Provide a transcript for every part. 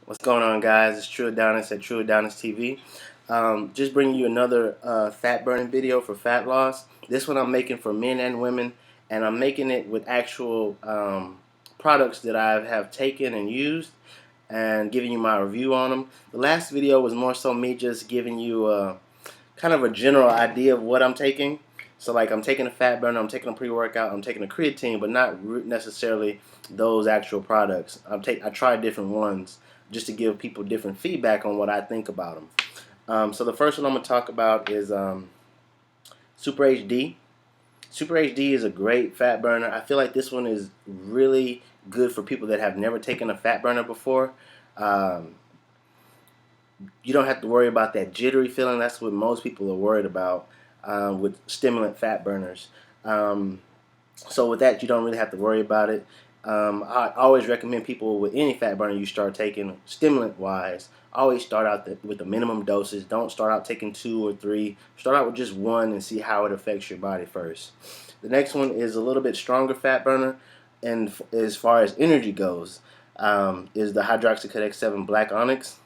What's going on, guys? It's True Adonis at True Adonis TV. Just bringing you another fat burning video for fat loss. This one I'm making for men and women, and I'm making it with actual products that I have taken and used, and giving you my review on them. The last video was more so me just giving you kind of a general idea of what I'm taking. So like I'm taking a fat burner, I'm taking a pre-workout, I'm taking a creatine, but not necessarily those actual products. I tried different ones just to give people different feedback on what I think about them. So the first one I'm going to talk about is Super HD. Super HD is a great fat burner. I feel like this one is really good for people that have never taken a fat burner before. Um, you don't have to worry about that jittery feeling. That's what most people are worried about with stimulant fat burners. So with that, you don't really have to worry about it. I always recommend people with any fat burner you start taking, stimulant-wise, always start out with the minimum doses. Don't start out taking 2 or 3. Start out with just 1 and see how it affects your body first. The next one is a little bit stronger fat burner, and as far as energy goes, is the Hydroxycut X7 Black Onyx.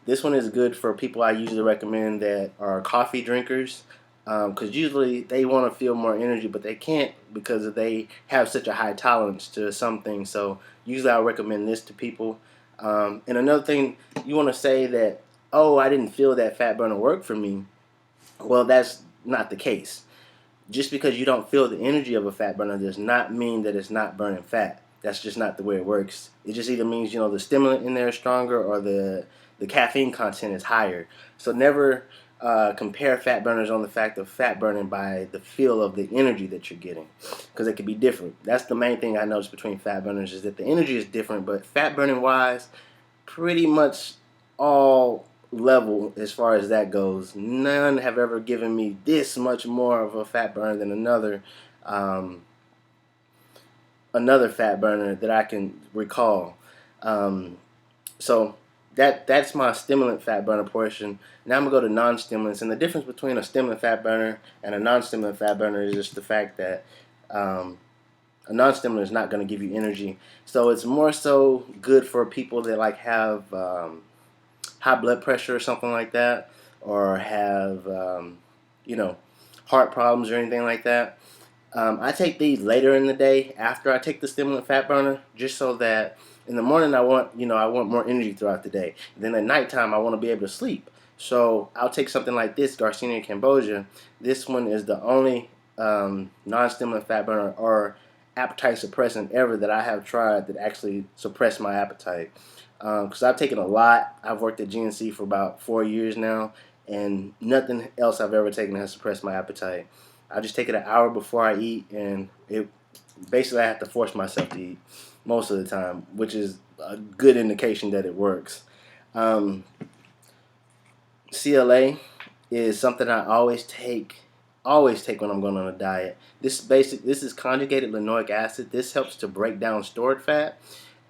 This one is good for people I usually recommend that are coffee drinkers, because usually they want to feel more energy, but they can't because they have such a high tolerance to some things. So usually I recommend this to people. And another thing, you want to say that, oh, I didn't feel that fat burner work for me. Well, that's not the case. Just because you don't feel the energy of a fat burner does not mean that it's not burning fat. That's just not the way it works. It just either means, the stimulant in there is stronger, or the caffeine content is higher. So never compare fat burners on the fact of fat burning by the feel of the energy that you're getting, because it can be different. That's the main thing I noticed between fat burners, is that the energy is different, but fat burning wise, pretty much all level as far as that goes. None have ever given me this much more of a fat burn than um, another fat burner that I can recall. So that's my stimulant fat burner portion. Now I'm gonna go to non-stimulants, and the difference between a stimulant fat burner and a non-stimulant fat burner is just the fact that a non-stimulant is not going to give you energy. So it's more so good for people that like have high blood pressure or something like that, or have heart problems or anything like that. I take these later in the day after I take the stimulant fat burner, just so that in the morning I want more energy throughout the day. Then at nighttime I want to be able to sleep. So I'll take something like this, Garcinia Cambogia. This one is the only non-stimulant fat burner or appetite suppressant ever that I have tried that actually suppressed my appetite. Because I've taken a lot. I've worked at GNC for about 4 years now, and nothing else I've ever taken has suppressed my appetite. I just take it an hour before I eat, and it basically I have to force myself to eat most of the time, which is a good indication that it works. Um, CLA is something I always take when I'm going on a diet. This is conjugated linoleic acid. This helps to break down stored fat,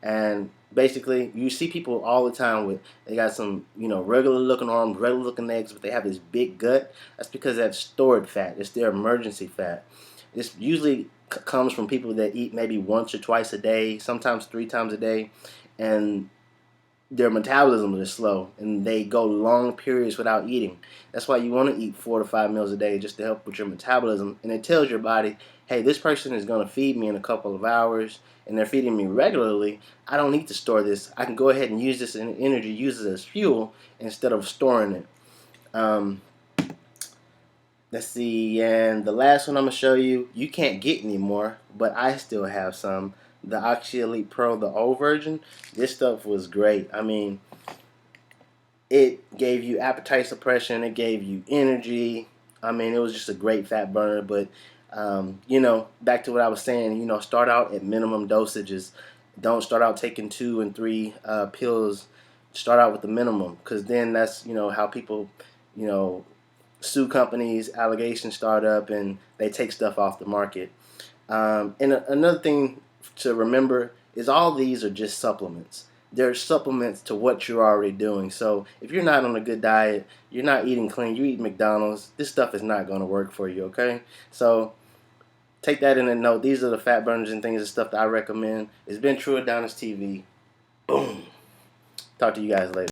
and basically you see people all the time with, they got some regular looking arms, regular looking legs, but they have this big gut. That's because that's stored fat. It's their emergency fat. This usually comes from people that eat maybe once or twice a day, sometimes 3 times a day, and their metabolism is slow and they go long periods without eating. That's why you want to eat 4 to 5 meals a day, just to help with your metabolism. And it tells your body, hey, this person is going to feed me in a couple of hours, and they're feeding me regularly. I don't need to store this. I can go ahead and use this energy, use it as fuel instead of storing it. Let's see, and the last one I'm going to show you, you can't get anymore, but I still have some. The OxyElite Pro, the old version. This stuff was great. I mean, it gave you appetite suppression, it gave you energy. I mean, it was just a great fat burner. But back to what I was saying, start out at minimum dosages. Don't start out taking 2 and 3 pills. Start out with the minimum, because then that's how people sue companies, allegations start up, and they take stuff off the market. And another thing to remember is all these are just supplements. They're supplements to what you're already doing. So if you're not on a good diet, you're not eating clean, you eat McDonald's, this stuff is not going to work for you, okay? So take that in a note. These are the fat burners and things and stuff that I recommend. It's been True Adonis TV. Boom. Talk to you guys later.